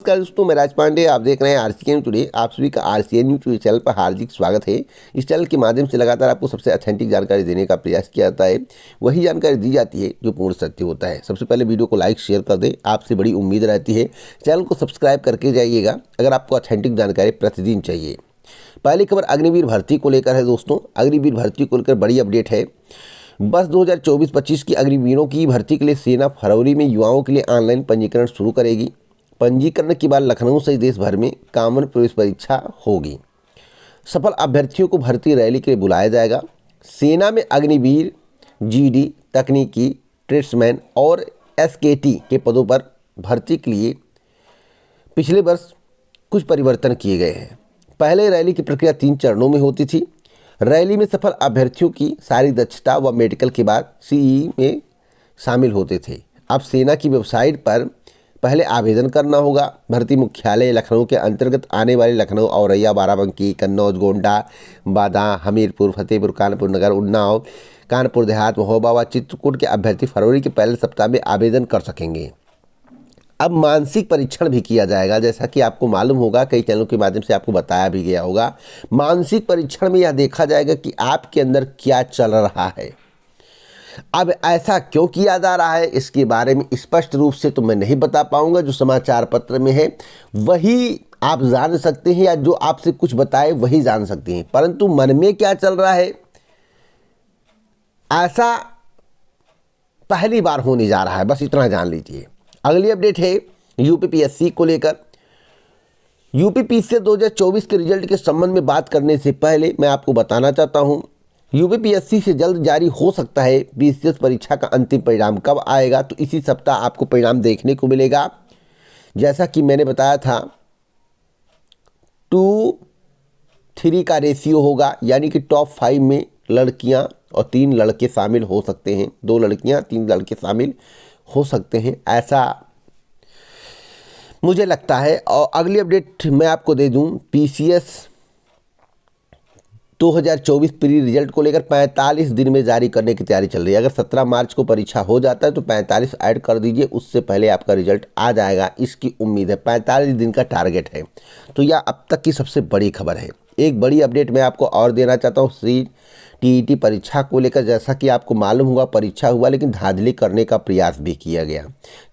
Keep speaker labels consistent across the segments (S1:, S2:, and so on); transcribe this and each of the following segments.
S1: नमस्कार दोस्तों, मैं राज पांडे। आप देख रहे हैं आरसीएन टुडे। आप सभी का आरसीएन न्यूज टुडे चैनल पर हार्दिक स्वागत है। इस चैनल के माध्यम से लगातार आपको सबसे ऑथेंटिक जानकारी देने का प्रयास किया जाता है। वही जानकारी दी जाती है जो पूर्ण सत्य होता है। सबसे पहले वीडियो को लाइक शेयर कर दें, आपसे बड़ी उम्मीद रहती है। चैनल को सब्सक्राइब करके जाइएगा अगर आपको ऑथेंटिक जानकारी प्रतिदिन चाहिए। पहली खबर अग्निवीर भर्ती को लेकर है दोस्तों। अग्निवीर भर्ती को लेकर बड़ी अपडेट है। बस 2024-25 की अग्निवीरों की भर्ती के लिए सेना फरवरी में युवाओं के लिए ऑनलाइन पंजीकरण शुरू करेगी। पंजीकरण के बाद लखनऊ सहित देश भर में कॉमन प्रवेश परीक्षा होगी। सफल अभ्यर्थियों को भर्ती रैली के लिए बुलाया जाएगा। सेना में अग्निवीर, जीडी, तकनीकी, ट्रेड्समैन और एसकेटी के पदों पर भर्ती के लिए पिछले वर्ष कुछ परिवर्तन किए गए हैं। पहले रैली की प्रक्रिया 3 चरणों में होती थी। रैली में सफल अभ्यर्थियों की सारी दक्षता व मेडिकल के बाद सीई में शामिल होते थे। अब सेना की वेबसाइट पर पहले आवेदन करना होगा। भर्ती मुख्यालय लखनऊ के अंतर्गत आने वाले लखनऊ, औरैया, बाराबंकी, कन्नौज, गोंडा, बादा, हमीरपुर, फतेहपुर, कानपुर नगर, उन्नाव, कानपुर देहात, महोबा व चित्रकूट के अभ्यर्थी फरवरी के पहले सप्ताह में आवेदन कर सकेंगे। अब मानसिक परीक्षण भी किया जाएगा। जैसा कि आपको मालूम होगा, कई चैनलों के माध्यम से आपको बताया भी गया होगा। मानसिक परीक्षण में यह देखा जाएगा कि आपके अंदर क्या चल रहा है। अब ऐसा क्यों किया जा रहा है, इसके बारे में स्पष्ट रूप से तो मैं नहीं बता पाऊंगा। जो समाचार पत्र में है वही आप जान सकते हैं, या जो आपसे कुछ बताए वही जान सकते हैं, परंतु मन में क्या चल रहा है ऐसा पहली बार होने जा रहा है। बस इतना जान लीजिए। अगली अपडेट है यूपीपीएससी को लेकर। यूपीपीएससी 2024 के रिजल्ट के संबंध में बात करने से पहले मैं आपको बताना चाहता हूं, यूपीपीएससी से जल्द जारी हो सकता है बीसीएस परीक्षा का अंतिम परिणाम। कब आएगा? तो इसी सप्ताह आपको परिणाम देखने को मिलेगा। जैसा कि मैंने बताया था, 2:3 का रेशियो होगा, यानी कि टॉप 5 में लड़कियां और 3 लड़के शामिल हो सकते हैं। 2 लड़कियां 3 लड़के शामिल हो सकते हैं, ऐसा मुझे लगता है। और अगली अपडेट मैं आपको दे दूं, पीसीएस 2024 प्री रिजल्ट को लेकर 45 दिन में जारी करने की तैयारी चल रही है। अगर 17 मार्च को परीक्षा हो जाता है तो 45 ऐड कर दीजिए, उससे पहले आपका रिजल्ट आ जाएगा, इसकी उम्मीद है। 45 दिन का टारगेट है। तो यह अब तक की सबसे बड़ी खबर है। एक बड़ी अपडेट मैं आपको और देना चाहता हूँ CTET परीक्षा को लेकर। जैसा कि आपको मालूम होगा, परीक्षा हुआ लेकिन धांधली करने का प्रयास भी किया गया।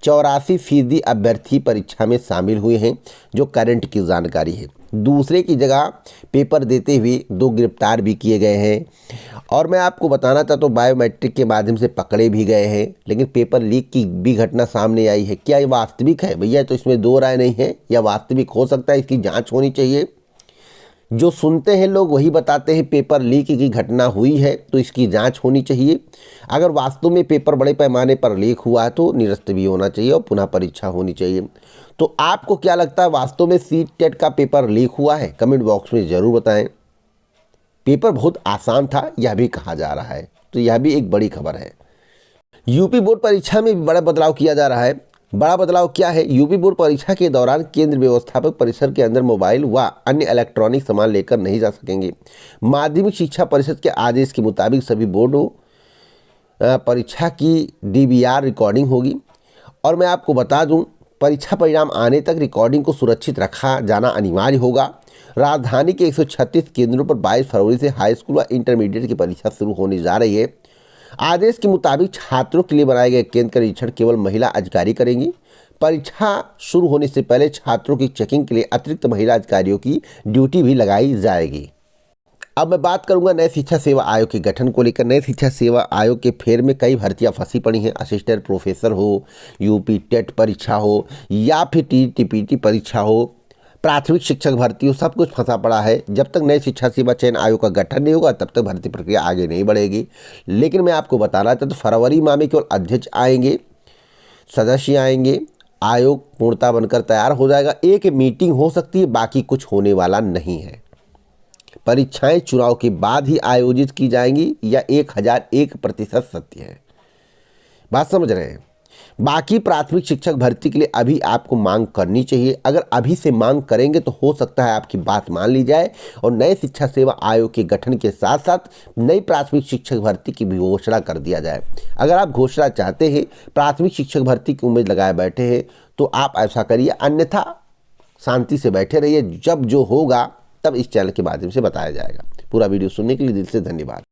S1: 84% अभ्यर्थी परीक्षा में शामिल हुए हैं, जो करंट की जानकारी है। दूसरे की जगह पेपर देते हुए 2 गिरफ्तार भी किए गए हैं। और मैं आपको बताना चाहता हूँ, बायोमेट्रिक के माध्यम से पकड़े भी गए हैं। लेकिन पेपर लीक की भी घटना सामने आई है। क्या ये वास्तविक है भैया? तो इसमें 2 राय नहीं है। या वास्तविक हो सकता है, इसकी जांच होनी चाहिए। जो सुनते हैं लोग वही बताते हैं पेपर लीक की घटना हुई है, तो इसकी जांच होनी चाहिए। अगर वास्तव में पेपर बड़े पैमाने पर लीक हुआ है तो निरस्त भी होना चाहिए और पुनः परीक्षा होनी चाहिए। तो आपको क्या लगता है, वास्तव में CTET का पेपर लीक हुआ है? कमेंट बॉक्स में ज़रूर बताएं। पेपर बहुत आसान था, यह भी कहा जा रहा है, तो यह भी एक बड़ी खबर है। यूपी बोर्ड परीक्षा में भी बड़ा बदलाव किया जा रहा है। बड़ा बदलाव क्या है? यूपी बोर्ड परीक्षा के दौरान केंद्र व्यवस्थापक परिसर के अंदर मोबाइल व अन्य इलेक्ट्रॉनिक सामान लेकर नहीं जा सकेंगे। माध्यमिक शिक्षा परिषद के आदेश के मुताबिक सभी बोर्डों परीक्षा की DVR रिकॉर्डिंग होगी। और मैं आपको बता दूं, परीक्षा परिणाम आने तक रिकॉर्डिंग को सुरक्षित रखा जाना अनिवार्य होगा। राजधानी के 136 केंद्रों पर 22 फरवरी से हाई स्कूल व इंटरमीडिएट की परीक्षा शुरू होने जा रही है। आदेश के मुताबिक छात्रों के लिए बनाए गए केंद्र का निरीक्षण केवल महिला अधिकारी करेंगी। परीक्षा शुरू होने से पहले छात्रों की चेकिंग के लिए अतिरिक्त महिला अधिकारियों की ड्यूटी भी लगाई जाएगी। अब मैं बात करूंगा नए शिक्षा सेवा आयोग के गठन को लेकर। नए शिक्षा सेवा आयोग के फेर में कई भर्तियां फंसी पड़ी हैं। असिस्टेंट प्रोफेसर हो, यूपी टेट परीक्षा हो, या फिर TTPT परीक्षा हो, प्राथमिक शिक्षक भर्ती हो, सब कुछ फंसा पड़ा है। जब तक नए शिक्षा सेवा चयन आयोग का गठन नहीं होगा तब तक भर्ती प्रक्रिया आगे नहीं बढ़ेगी। लेकिन मैं आपको बताना चाहता हूँ, फरवरी माह में केवल अध्यक्ष आएंगे, सदस्य आएंगे, आयोग पूर्णतः बनकर तैयार हो जाएगा। एक मीटिंग हो सकती है, बाकी कुछ होने वाला नहीं है। परीक्षाएं चुनाव के बाद ही आयोजित की जाएंगी, या 1001% सत्य है। बात समझ रहे हैं? बाकी प्राथमिक शिक्षक भर्ती के लिए अभी आपको मांग करनी चाहिए। अगर अभी से मांग करेंगे तो हो सकता है आपकी बात मान ली जाए और नए शिक्षा सेवा आयोग के गठन के साथ साथ नई प्राथमिक शिक्षक भर्ती की भी घोषणा कर दिया जाए। अगर आप घोषणा चाहते हैं, प्राथमिक शिक्षक भर्ती की उम्मीद लगाए बैठे हैं, तो आप ऐसा करिए। अन्यथा शांति से बैठे रहिए, जब जो होगा तब इस चैनल के माध्यम से बताया जाएगा। पूरा वीडियो सुनने के लिए दिल से धन्यवाद।